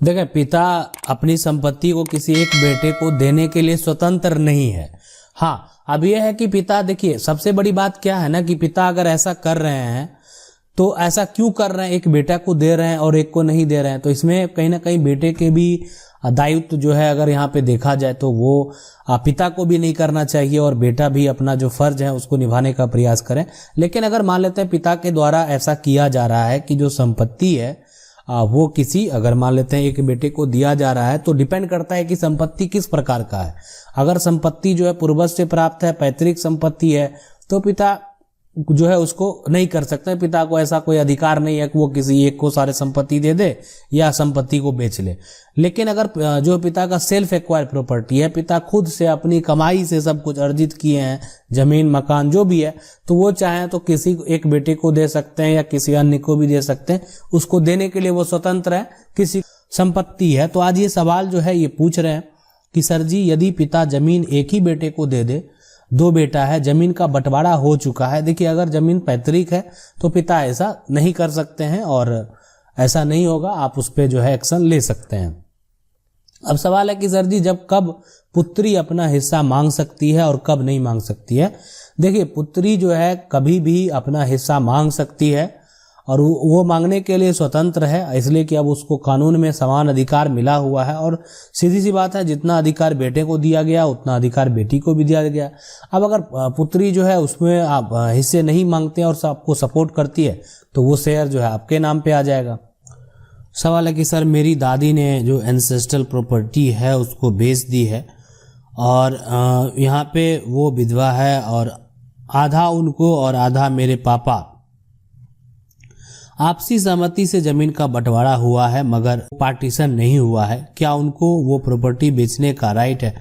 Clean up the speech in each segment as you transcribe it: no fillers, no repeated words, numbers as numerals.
देखिए, पिता अपनी संपत्ति को किसी एक बेटे को देने के लिए स्वतंत्र नहीं है। हाँ, अब यह है कि पिता, देखिए सबसे बड़ी बात क्या है ना कि पिता अगर ऐसा कर रहे हैं तो ऐसा क्यों कर रहे हैं, एक बेटा को दे रहे हैं और एक को नहीं दे रहे हैं, तो इसमें कहीं ना कहीं बेटे के भी दायित्व जो है अगर यहाँ पे देखा जाए तो वो पिता को भी नहीं करना चाहिए और बेटा भी अपना जो फर्ज है उसको निभाने का प्रयास करें। लेकिन अगर मान लेते हैं पिता के द्वारा ऐसा किया जा रहा है कि जो संपत्ति है वो किसी, अगर मान लेते हैं एक बेटे को दिया जा रहा है, तो डिपेंड करता है कि संपत्ति किस प्रकार का है। अगर संपत्ति जो है पूर्वज से प्राप्त है, पैतृक संपत्ति है, तो पिता जो है उसको नहीं कर सकते। पिता को ऐसा कोई अधिकार नहीं है कि वो किसी एक को सारे संपत्ति दे दे या संपत्ति को बेच ले। लेकिन अगर जो पिता का सेल्फ एक्वायर्ड प्रॉपर्टी है, पिता खुद से अपनी कमाई से सब कुछ अर्जित किए हैं, जमीन मकान जो भी है, तो वो चाहे तो किसी एक बेटे को दे सकते हैं या किसी अन्य को भी दे सकते हैं, उसको देने के लिए वो स्वतंत्र है। किसी संपत्ति है तो आज ये सवाल जो है ये पूछ रहे हैं कि सर जी, यदि पिता जमीन एक ही बेटे को दे दे, दो बेटा है, जमीन का बंटवारा हो चुका है। देखिए, अगर जमीन पैतृक है तो पिता ऐसा नहीं कर सकते हैं और ऐसा नहीं होगा, आप उस पर जो है एक्शन ले सकते हैं। अब सवाल है कि सर जी, जब कब पुत्री अपना हिस्सा मांग सकती है और कब नहीं मांग सकती है। देखिए, पुत्री जो है कभी भी अपना हिस्सा मांग सकती है और वो मांगने के लिए स्वतंत्र है, इसलिए कि अब उसको कानून में समान अधिकार मिला हुआ है और सीधी सी बात है, जितना अधिकार बेटे को दिया गया उतना अधिकार बेटी को भी दिया गया। अब अगर पुत्री जो है उसमें आप हिस्से नहीं मांगते और आपको सपोर्ट करती है तो वो शेयर जो है आपके नाम पे आ जाएगा। सवाल है कि सर, मेरी दादी ने जो एंसेस्ट्रल प्रॉपर्टी है उसको बेच दी है और यहाँ पे वो विधवा है और आधा उनको और आधा मेरे पापा, आपसी सहमति से जमीन का बंटवारा हुआ है मगर पार्टीशन नहीं हुआ है, क्या उनको वो प्रॉपर्टी बेचने का राइट है?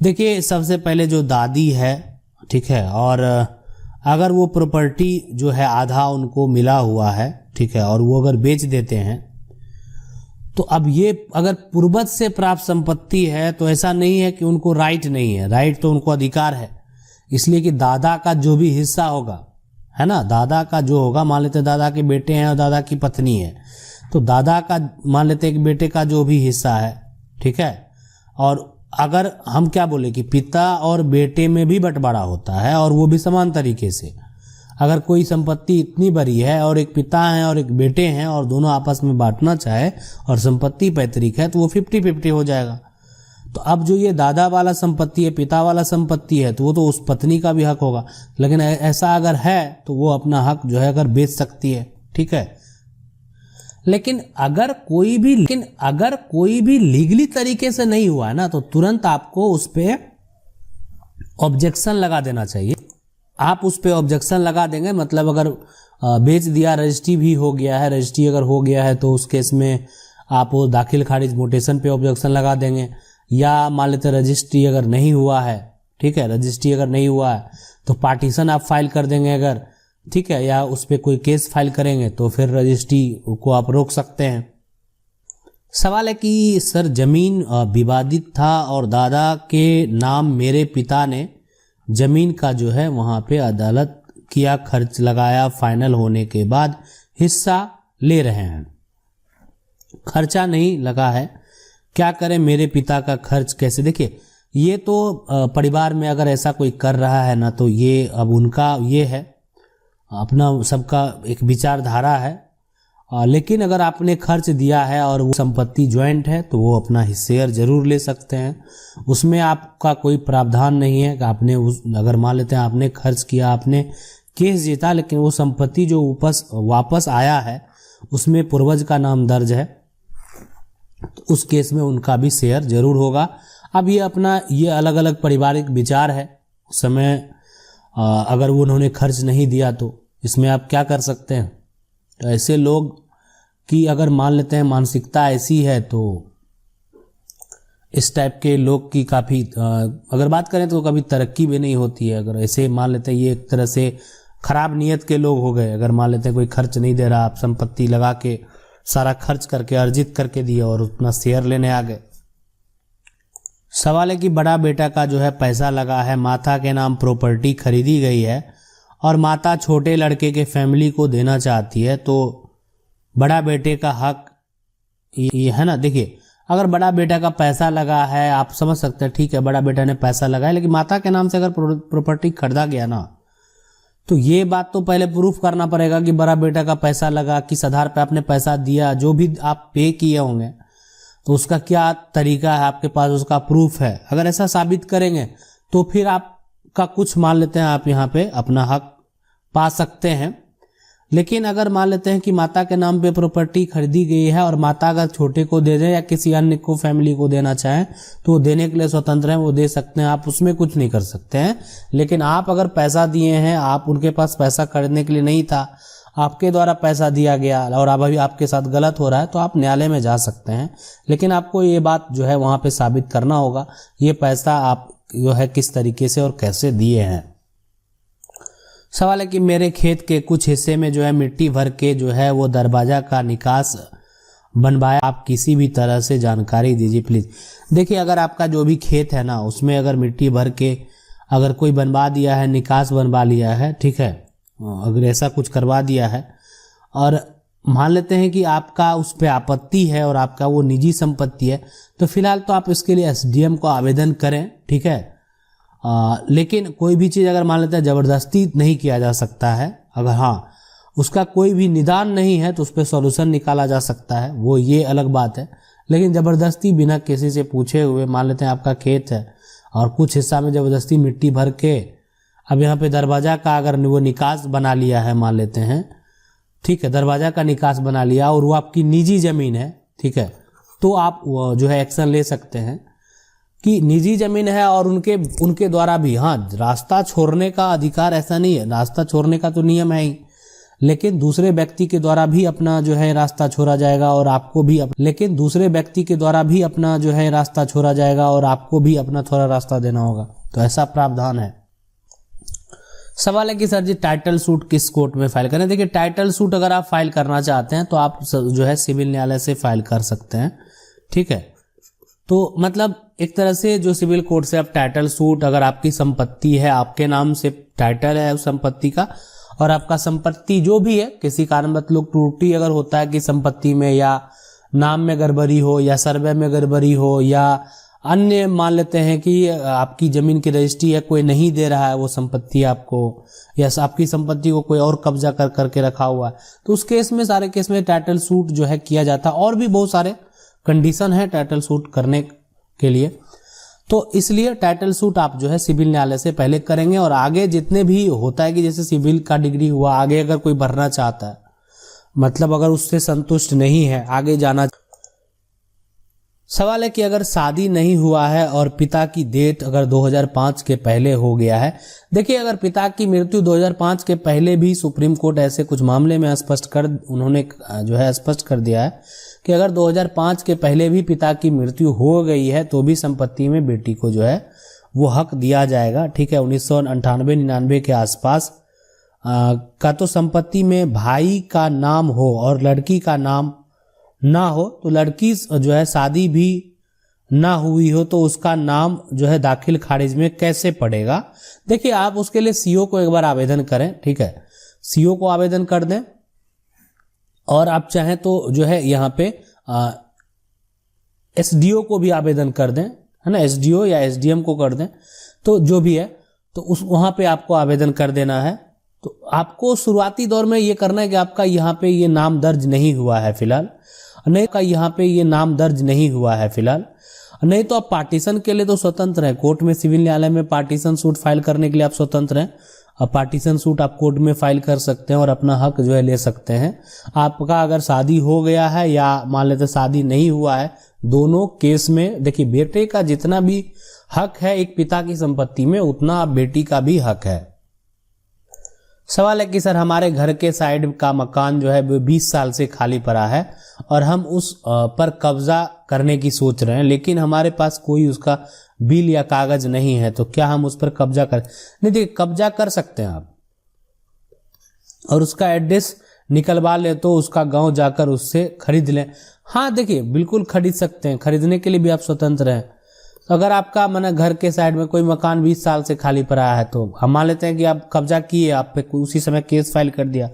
देखिए, सबसे पहले जो दादी है, ठीक है, और अगर वो प्रॉपर्टी जो है आधा उनको मिला हुआ है, ठीक है, और वो अगर बेच देते हैं तो अब ये अगर पूर्वज से प्राप्त संपत्ति है तो ऐसा नहीं है कि उनको राइट नहीं है, राइट तो उनको अधिकार है। इसलिए कि दादा का जो भी हिस्सा होगा, है ना, दादा का जो होगा, मान लेते दादा के बेटे हैं और दादा की पत्नी है, तो दादा का मान लेते एक बेटे का जो भी हिस्सा है, ठीक है, और अगर हम क्या बोले कि पिता और बेटे में भी बंटवारा होता है और वो भी समान तरीके से, अगर कोई संपत्ति इतनी बड़ी है और एक पिता है और एक बेटे हैं और दोनों आपस में बांटना चाहे और संपत्ति पैतृक है तो वो 50-50 हो जाएगा। तो अब जो ये दादा वाला संपत्ति है, पिता वाला संपत्ति है, तो वो तो उस पत्नी का भी हक होगा। लेकिन ऐसा अगर है तो वो अपना हक जो है अगर बेच सकती है, ठीक है। लेकिन अगर कोई भी लीगली तरीके से नहीं हुआ है ना, तो तुरंत आपको उस पे ऑब्जेक्शन लगा देना चाहिए। आप उस पे ऑब्जेक्शन लगा देंगे, मतलब अगर बेच दिया, रजिस्ट्री भी हो गया है, रजिस्ट्री अगर हो गया है तो उस केस में आप दाखिल खारिज मोटेशन पे ऑब्जेक्शन लगा देंगे। या मान लेते रजिस्ट्री अगर नहीं हुआ है, ठीक है, रजिस्ट्री अगर नहीं हुआ है तो पार्टीशन आप फाइल कर देंगे अगर, ठीक है, या उस पर कोई केस फाइल करेंगे तो फिर रजिस्ट्री को आप रोक सकते हैं। सवाल है कि सर, जमीन विवादित था और दादा के नाम मेरे पिता ने जमीन का जो है वहां पे अदालत किया, खर्च लगाया, फाइनल होने के बाद हिस्सा ले रहे हैं, खर्चा नहीं लगा है, क्या करें, मेरे पिता का खर्च कैसे? देखिए, ये तो परिवार में अगर ऐसा कोई कर रहा है ना, तो ये अब उनका ये है, अपना सबका एक विचारधारा है। लेकिन अगर आपने खर्च दिया है और वो संपत्ति ज्वाइंट है तो वो अपना शेयर जरूर ले सकते हैं, उसमें आपका कोई प्रावधान नहीं है कि आपने अगर मान लेते हैं आपने खर्च किया, आपने केस जीता, लेकिन वो संपत्ति जो वापस आया है उसमें पूर्वज का नाम दर्ज है, तो उस केस में उनका भी शेयर जरूर होगा। अब ये अलग अलग पारिवारिक विचार है, उस समय अगर वो उन्होंने खर्च नहीं दिया तो इसमें आप क्या कर सकते हैं। तो ऐसे लोग की अगर मान लेते हैं मानसिकता ऐसी है तो इस टाइप के लोग की काफ़ी अगर बात करें तो कभी तरक्की भी नहीं होती है। अगर ऐसे मान लेते हैं ये एक तरह से खराब नीयत के लोग हो गए, अगर मान लेते हैं कोई खर्च नहीं दे रहा, आप संपत्ति लगा के सारा खर्च करके अर्जित करके दिए और उतना शेयर लेने आ गए। सवाल है कि बड़ा बेटा का जो है पैसा लगा है, माता के नाम प्रॉपर्टी खरीदी गई है और माता छोटे लड़के के फैमिली को देना चाहती है, तो बड़ा बेटे का हक ये है ना। देखिए अगर बड़ा बेटा का पैसा लगा है, आप समझ सकते हैं, ठीक है बड़ा बेटा ने पैसा लगाया, लेकिन माता के नाम से अगर प्रॉपर्टी खरीदा गया ना, तो ये बात तो पहले प्रूफ करना पड़ेगा कि बड़ा बेटा का पैसा लगा, किस आधार पे आपने पैसा दिया, जो भी आप पे किए होंगे तो उसका क्या तरीका है, आपके पास उसका प्रूफ है। अगर ऐसा साबित करेंगे तो फिर आपका कुछ मान लेते हैं आप यहाँ पे अपना हक पा सकते हैं। लेकिन अगर मान लेते हैं कि माता के नाम पे प्रॉपर्टी खरीदी गई है और माता अगर छोटे को दे दें या किसी अन्य को फैमिली को देना चाहें तो वो देने के लिए स्वतंत्र हैं, वो दे सकते हैं, आप उसमें कुछ नहीं कर सकते हैं। लेकिन आप अगर पैसा दिए हैं, आप उनके पास पैसा खरीदने के लिए नहीं था, आपके द्वारा पैसा दिया गया और अब अभी आपके साथ गलत हो रहा है, तो आप न्यायालय में जा सकते हैं। लेकिन आपको ये बात जो है वहां पे साबित करना होगा ये पैसा आप जो है किस तरीके से और कैसे दिए हैं। सवाल है कि मेरे खेत के कुछ हिस्से में जो है मिट्टी भर के जो है वो दरवाजा का निकास बनवाया, आप किसी भी तरह से जानकारी दीजिए प्लीज। देखिए अगर आपका जो भी खेत है ना उसमें अगर मिट्टी भर के अगर कोई बनवा दिया है, निकास बनवा लिया है, ठीक है, अगर ऐसा कुछ करवा दिया है और मान लेते हैं कि आपका उस पर आपत्ति है और आपका वो निजी संपत्ति है, तो फिलहाल तो आप इसके लिए एसडीएम को आवेदन करें, ठीक है। लेकिन कोई भी चीज़ अगर मान लेते हैं जबरदस्ती नहीं किया जा सकता है, अगर हाँ उसका कोई भी निदान नहीं है तो उस पर सॉल्यूशन निकाला जा सकता है, वो ये अलग बात है। लेकिन जबरदस्ती बिना किसी से पूछे हुए, मान लेते हैं आपका खेत है और कुछ हिस्सा में जबरदस्ती मिट्टी भर के अब यहाँ पे दरवाजा का अगर वो निकास बना लिया है, मान लेते हैं, ठीक है, दरवाजा का निकास बना लिया और वो आपकी निजी जमीन है, ठीक है, तो आप जो है एक्शन ले सकते हैं कि निजी जमीन है और उनके द्वारा भी, हाँ रास्ता छोड़ने का अधिकार ऐसा नहीं है, रास्ता छोड़ने का तो नियम है ही, लेकिन दूसरे व्यक्ति के द्वारा भी अपना जो है रास्ता छोड़ा जाएगा और आपको भी लेकिन दूसरे व्यक्ति के द्वारा भी अपना जो है रास्ता छोड़ा जाएगा और आपको भी अपना थोड़ा रास्ता देना होगा, तो ऐसा प्रावधान है। सवाल है कि सर जी टाइटल सूट किस कोर्ट में फाइल करें। देखिए टाइटल सूट अगर आप फाइल करना चाहते हैं तो आप जो है सिविल न्यायालय से फाइल कर सकते हैं, ठीक है। तो मतलब एक तरह से जो सिविल कोर्ट से आप टाइटल सूट, अगर आपकी संपत्ति है, आपके नाम से टाइटल है उस संपत्ति का और आपका संपत्ति जो भी है किसी कारणवश लोग त्रुटि अगर होता है कि संपत्ति में या नाम में गड़बड़ी हो या सर्वे में गड़बड़ी हो या अन्य मान लेते हैं कि आपकी जमीन की रजिस्ट्री है, कोई नहीं दे रहा है वो संपत्ति आपको, या आपकी संपत्ति को कोई और कब्जा करके रखा हुआ है, तो उस केस में सारे केस में टाइटल सूट जो है किया जाता है। और भी बहुत सारे कंडीशन है टाइटल सूट करने के लिए, तो इसलिए टाइटल सूट आप जो है सिविल न्यायालय से पहले करेंगे और आगे जितने भी होता है कि जैसे सिविल का डिग्री हुआ, आगे अगर कोई भरना चाहता है, मतलब अगर उससे संतुष्ट नहीं है, आगे जाना। सवाल है कि अगर शादी नहीं हुआ है और पिता की डेथ अगर 2005 के पहले हो गया है। देखिए अगर पिता की मृत्यु 2005 के पहले भी सुप्रीम कोर्ट ऐसे कुछ मामले में उन्होंने जो है स्पष्ट कर दिया है कि अगर 2005 के पहले भी पिता की मृत्यु हो गई है तो भी संपत्ति में बेटी को जो है वो हक दिया जाएगा, ठीक है। 1998-99 के आसपास का तो संपत्ति में भाई का नाम हो और लड़की का नाम ना हो, तो लड़की जो है शादी भी ना हुई हो तो उसका नाम जो है दाखिल खारिज में कैसे पड़ेगा। देखिए आप उसके लिए सीओ को एक बार आवेदन करें, ठीक है, सीओ को आवेदन कर दें और आप चाहें तो जो है यहाँ पे एसडीओ को भी आवेदन कर दें, है ना, एसडीओ या एसडीएम को कर दें, तो जो भी है तो उस वहाँ पे आपको आवेदन कर देना है। तो आपको शुरुआती दौर में ये करना है कि आपका यहाँ पे ये नाम दर्ज नहीं हुआ है फिलहाल, नहीं का यहाँ पे ये नाम दर्ज नहीं हुआ है फिलहाल, नहीं तो आप पार्टीशन के लिए तो स्वतंत्र हैं, कोर्ट में सिविल न्यायालय में पार्टीशन सूट फाइल करने के लिए आप स्वतंत्र हैं। अब पार्टीशन सूट आप कोर्ट में फाइल कर सकते हैं और अपना हक जो है ले सकते हैं। आपका अगर शादी हो गया है या मान लेते शादी नहीं हुआ है, दोनों केस में देखिए बेटे का जितना भी हक है एक पिता की संपत्ति में, उतना बेटी का भी हक है। सवाल है कि सर हमारे घर के साइड का मकान जो है 20 साल से खाली पड़ा है और हम उस पर कब्जा करने की सोच रहे हैं, लेकिन हमारे पास कोई उसका बिल या कागज नहीं है, तो क्या हम उस पर कब्जा कर नहीं। देखिए कब्जा कर सकते हैं आप और उसका एड्रेस निकलवा ले तो उसका गांव जाकर उससे खरीद लें। हाँ देखिए बिल्कुल खरीद सकते हैं, खरीदने के लिए भी आप स्वतंत्र हैं। तो अगर आपका माना घर के साइड में कोई मकान 20 साल से खाली पड़ा है तो हम मान लेते हैं कि आप कब्जा किए, आप पे उसी समय केस फाइल कर दिया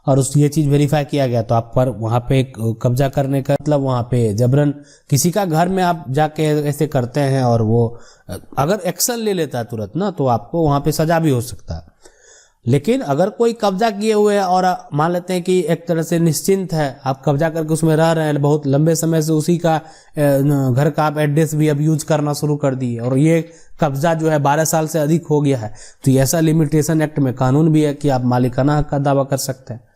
और उस ये चीज़ वेरीफाई किया गया तो आप पर वहाँ पे कब्जा करने का मतलब वहाँ पे जबरन किसी का घर में आप जाके ऐसे करते हैं और वो अगर एक्शन ले लेता है तुरंत ना तो आपको वहाँ पे सजा भी हो सकता है। लेकिन अगर कोई कब्जा किए हुए है और मान लेते हैं कि एक तरह से निश्चिंत है, आप कब्जा करके उसमें रह रहे हैं बहुत लंबे समय से, उसी का घर का आप एड्रेस भी अब यूज करना शुरू कर दिए और ये कब्जा जो है 12 साल से अधिक हो गया है, तो ऐसा लिमिटेशन एक्ट में कानून भी है कि आप मालिकाना हक का दावा कर सकते हैं।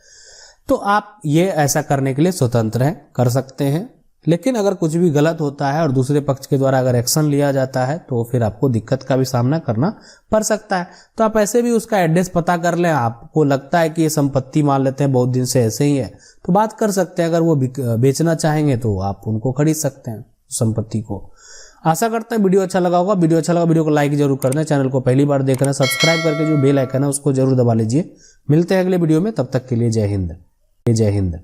तो आप ये ऐसा करने के लिए स्वतंत्र हैं, कर सकते हैं। लेकिन अगर कुछ भी गलत होता है और दूसरे पक्ष के द्वारा अगर एक्शन लिया जाता है तो फिर आपको दिक्कत का भी सामना करना पड़ सकता है। तो आप ऐसे भी उसका एड्रेस पता कर लें, आपको लगता है कि ये संपत्ति मान लेते हैं बहुत दिन से ऐसे ही है तो बात कर सकते हैं। अगर वो बेचना चाहेंगे तो आप उनको खरीद सकते हैं संपत्ति को। आशा करते हैं वीडियो अच्छा लगा होगा। वीडियो अच्छा लगा वीडियो को लाइक जरूर कर दें। चैनल को पहली बार देख रहे हैं सब्सक्राइब करके जो बेल आइकन है उसको जरूर दबा लीजिए। मिलते हैं अगले वीडियो में, तब तक के लिए जय हिंद। जय हिंद।